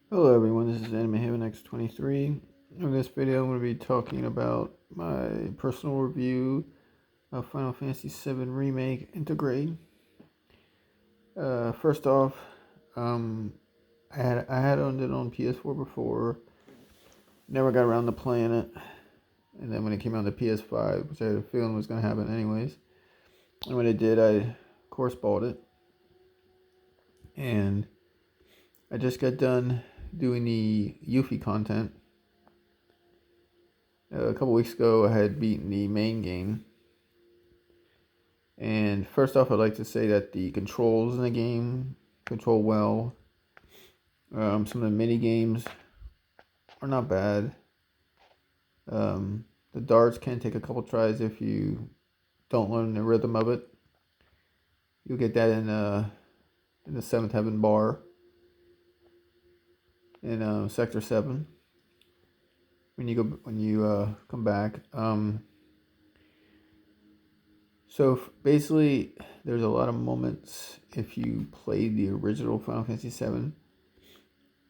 Hello everyone, this is Anime Haven X23. In this video I'm going to be talking about my personal review of Final Fantasy VII Remake Intergrade. First off, I had owned it on PS4 before, never got around to playing it, and then when it came out on the PS5, which I had a feeling was going to happen anyways, and when it did, I of course bought it, and I just got done doing the Yuffie content. A couple weeks ago, I had beaten the main game. And first off, I'd like to say that the controls in the game control well. Some of the mini games are not bad. The darts can take a couple tries if you don't learn the rhythm of it. You'll get that in the seventh heaven bar in sector 7 when you come back. So basically, there's a lot of moments if you play the original Final Fantasy VII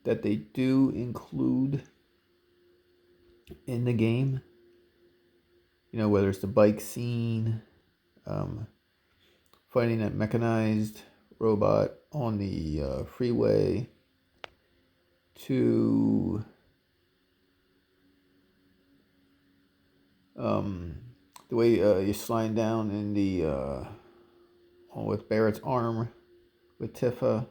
that they do include in the game. You know, whether it's the bike scene, fighting that mechanized robot on the freeway, to the way you're sliding down in the with Barrett's arm with Tifa.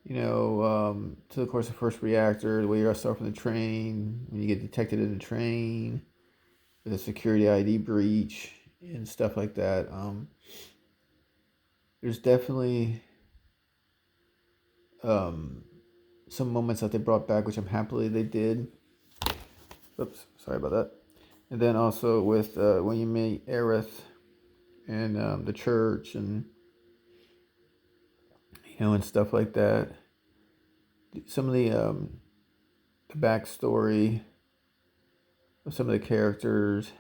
You know, to of course the first reactor, the way you start from the train, when you get detected in the train, with a security ID breach and stuff like that. There's definitely some moments that they brought back, which I'm happily they did. Oops, sorry about that. And then also with when you meet Aerith and the church and and stuff like that. Some of the backstory of some of the characters,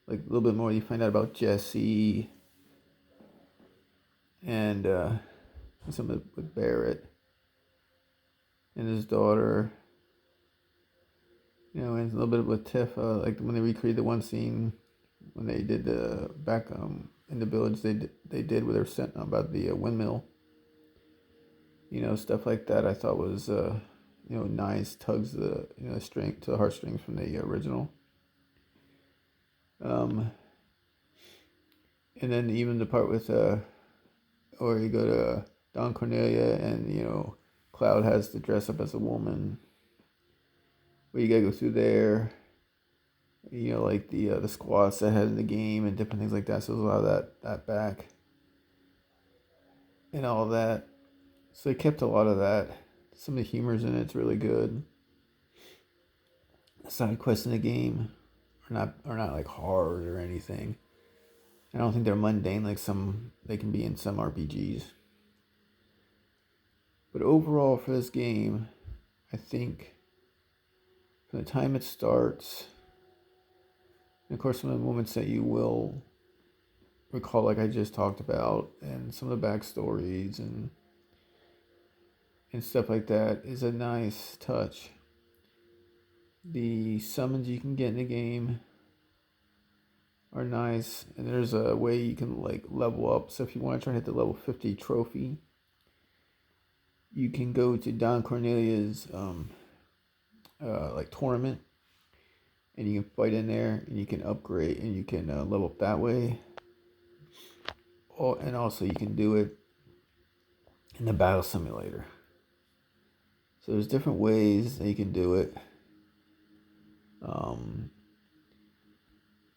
like a little bit more you find out about Jesse and some of with Barrett and his daughter. And a little bit with Tifa, like when they recreated the one scene when they did the back in the village they did where they're sent about the windmill. Stuff like that I thought was nice, tugs the string to the heartstrings from the original. And then even the part with or you go to Don Cornelia and Cloud has to dress up as a woman. Well, you gotta go through there. Like the squats that had in the game and different things like that. So there's a lot of that back and all of that. So they kept a lot of that. Some of the humor's in it's really good. The side quests in the game are not like hard or anything. I don't think they're mundane like some they can be in some RPGs. But overall for this game, I think from the time it starts, and of course some of the moments that you will recall, like I just talked about, and some of the backstories and stuff like that, is a nice touch. The summons you can get in the game are nice, and there's a way you can like level up. So if you want to try to hit the level 50 trophy, you can go to Don Cornelia's like tournament, and you can fight in there, and you can upgrade, and you can level up that way. And also you can do it in the battle simulator. So there's different ways that you can do it.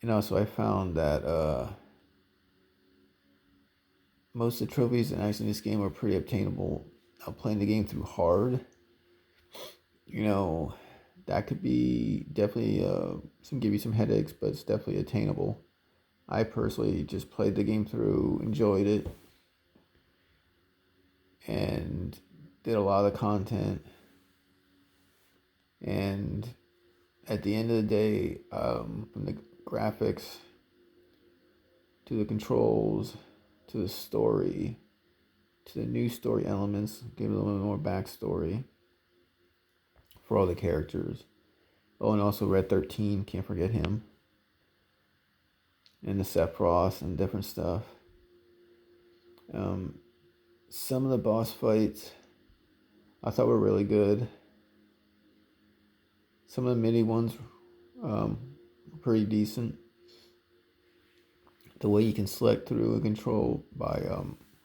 And also I found that most of the trophies and actually in this game are pretty obtainable. Playing the game through hard, that could be definitely give you some headaches, but it's definitely attainable. I personally just played the game through, enjoyed it, and did a lot of the content. And at the end of the day, from the graphics to the controls to the story, to the new story elements, give it a little more backstory for all the characters. Oh, and also Red 13, can't forget him. And the Sephiroth and different stuff. Some of the boss fights I thought were really good. Some of the mini ones were pretty decent. The way you can select through and control by, I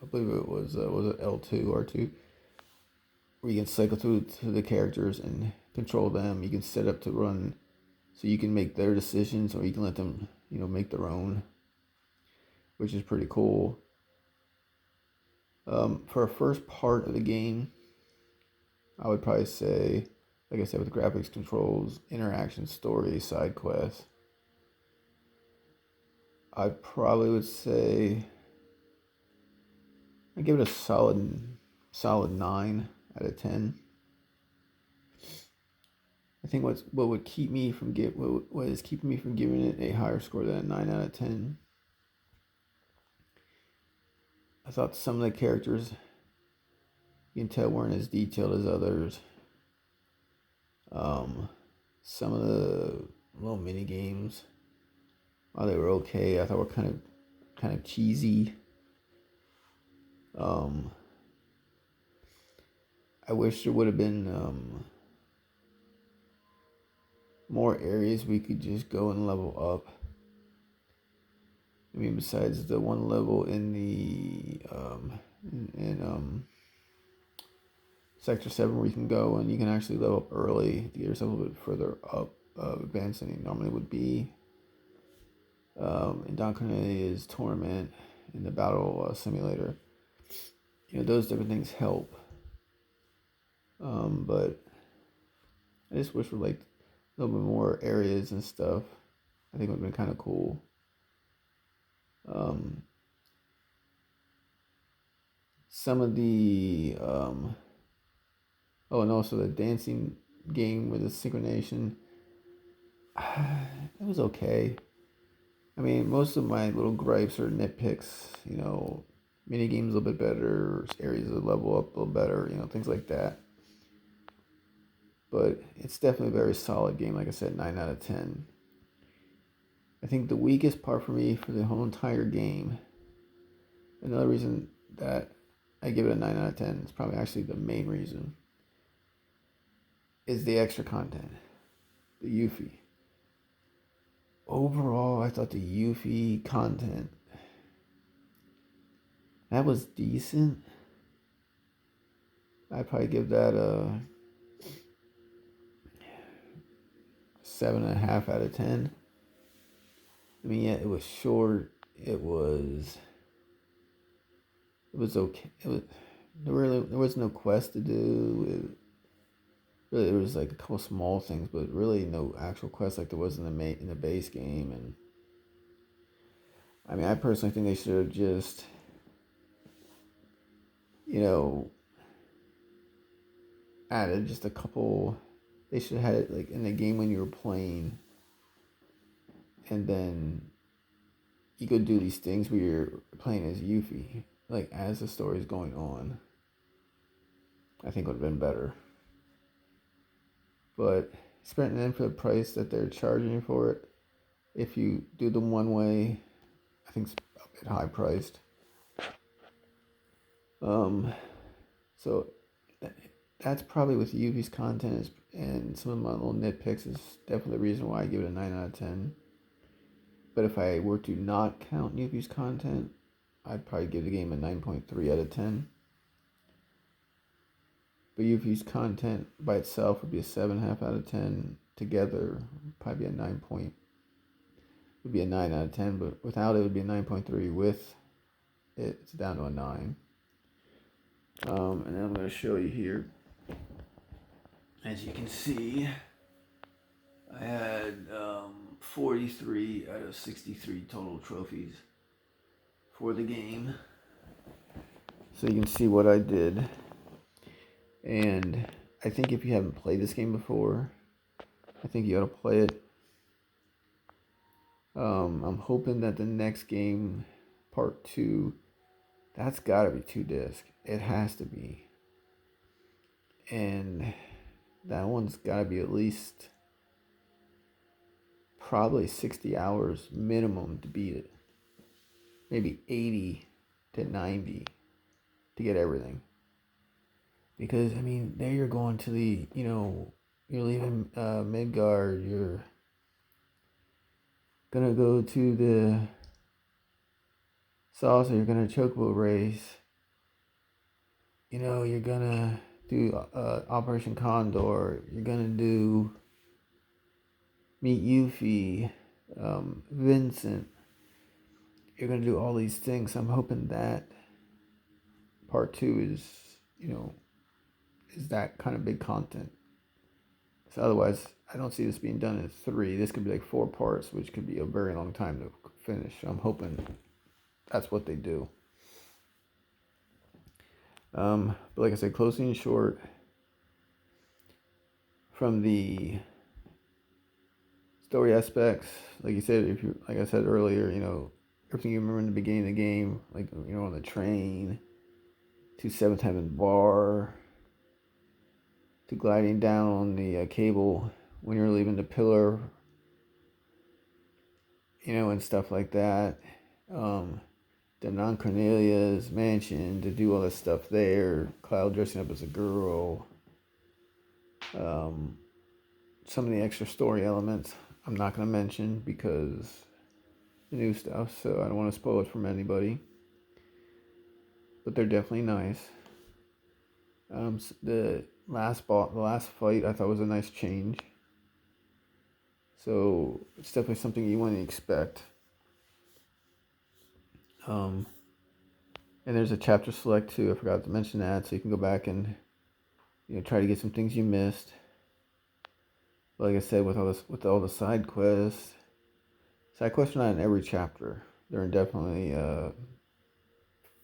believe it was it L2 or R2, where you can cycle through to the characters and control them. You can set up to run, so you can make their decisions, or you can let them, make their own, which is pretty cool. For a first part of the game, I would probably say, like I said, with the graphics, controls, interaction, story, side quests, I probably would say I give it a solid 9 out of 10. I think what would keep me from what is keeping me from giving it a higher score than a 9 out of 10. I thought some of the characters, you can tell, weren't as detailed as others. Some of the little mini games, while they were okay, I thought were kind of cheesy. I wish there would have been more areas we could just go and level up. I mean, besides the one level in the Sector 7 where you can go and you can actually level up early to get yourself a little bit further up advanced than you normally would be. In Don Cornelia's Tournament, in the Battle Simulator, those different things help. But I just wish for like a little bit more areas and stuff. I think it would have been kind of cool. Some of the and also the dancing game with the synchronization, it was okay. I mean, most of my little gripes are nitpicks, mini games a little bit better, areas that level up a little better, things like that. But it's definitely a very solid game. Like I said, 9 out of 10. I think the weakest part for me for the whole entire game, another reason that I give it a 9 out of 10, it's probably actually the main reason, is the extra content, the Yuffie. Overall, I thought the Yuffie content, that was decent. I'd probably give that a 7.5 out of 10. I mean, yeah, it was short. It was okay. There was no quest to do. There was like a couple small things, but really no actual quest like there was in the base game. And I mean, I personally think they should have just, added just a couple. They should have had it like in the game when you were playing, and then you could do these things where you're playing as Yuffie, like as the story's going on. I think would have been better. But spending in for the price that they're charging for it, if you do them one way, I think it's a bit high priced. So that's probably with Yuffie's content and some of my little nitpicks is definitely the reason why I give it a 9 out of 10. But if I were to not count Yuffie's content, I'd probably give the game a 9.3 out of 10. But Yuffie's content by itself would be a 7.5 out of 10. Together, probably be a 9 point. Would be a 9 out of 10. But without it, would be a 9.3. With it, it's down to a 9. And then I'm going to show you here. As you can see, I had 43 out of 63 total trophies for the game. So you can see what I did. And I think if you haven't played this game before, I think you ought to play it. I'm hoping that the next game, part 2, That's gotta be 2 discs. It has to be. And that one's gotta be at least probably 60 hours minimum to beat it. Maybe 80 to 90 to get everything. Because, I mean, there you're going to the, you're leaving Midgard, you're gonna go to the saucer, you're gonna chocobo race, you're gonna do Operation Condor, you're gonna do meet Yuffie, Vincent, you're gonna do all these things. I'm hoping that part 2 is, is that kind of big content. So otherwise, I don't see this being done in 3. This could be like 4 parts, which could be a very long time to finish. I'm hoping that's what they do. But like I said, closing in short, from the story aspects, like I said earlier, everything you remember in the beginning of the game, like on the train, to 7th Heaven Bar, to gliding down on the cable when you're leaving the pillar, and stuff like that. The Non Cornelia's mansion, to do all this stuff there. Cloud dressing up as a girl. Some of the extra story elements I'm not going to mention because the new stuff, so I don't want to spoil it from anybody. But they're definitely nice. The last fight I thought was a nice change. So it's definitely something you want to expect. And there's a chapter select too. I forgot to mention that, so you can go back and try to get some things you missed. But like I said, with all the side quests are not in every chapter. There are definitely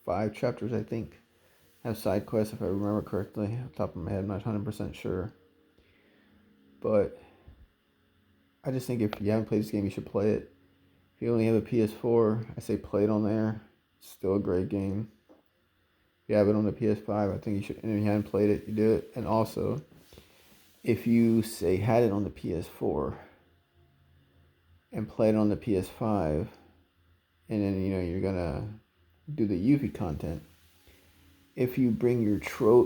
5 chapters, I think, have side quests, if I remember correctly. Off the top of my head, I'm not 100% sure. But I just think if you haven't played this game, you should play it. If you only have a PS4, I say play it on there. It's still a great game. If you have it on the PS5, I think you should. And if you haven't played it, you do it. And also, if you say had it on the PS4 and play it on the PS5, and then you're gonna do the Yuffie content. If you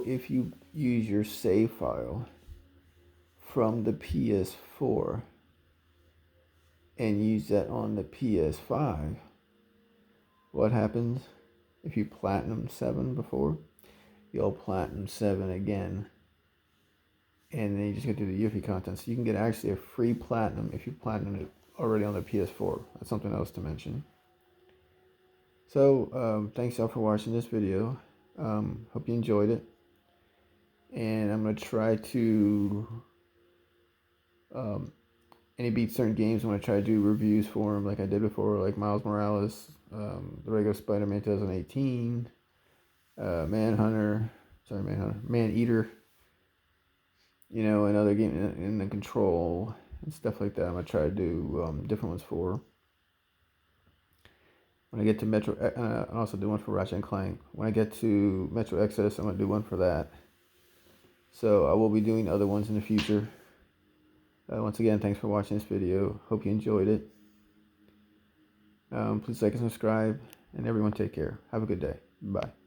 if you use your save file from the PS4 and use that on the PS5, what happens? If you Platinum 7 before, you'll Platinum 7 again. And then you just go to the Yuffie content. So you can get actually a free Platinum if you Platinum it already on the PS4. That's something else to mention. So, thanks y'all for watching this video. Hope you enjoyed it. And I'm going to try to... any beat certain games, I'm going to try to do reviews for them like I did before, like Miles Morales, the regular Spider-Man 2018, Man-Eater, and other games in the Control and stuff like that. I'm going to try to do different ones for. When I get to Metro, I also do one for Ratchet and Clank. When I get to Metro Exodus, I'm going to do one for that. So I will be doing other ones in the future. Once again, thanks for watching this video. Hope you enjoyed it. Please like and subscribe. And everyone take care. Have a good day. Bye.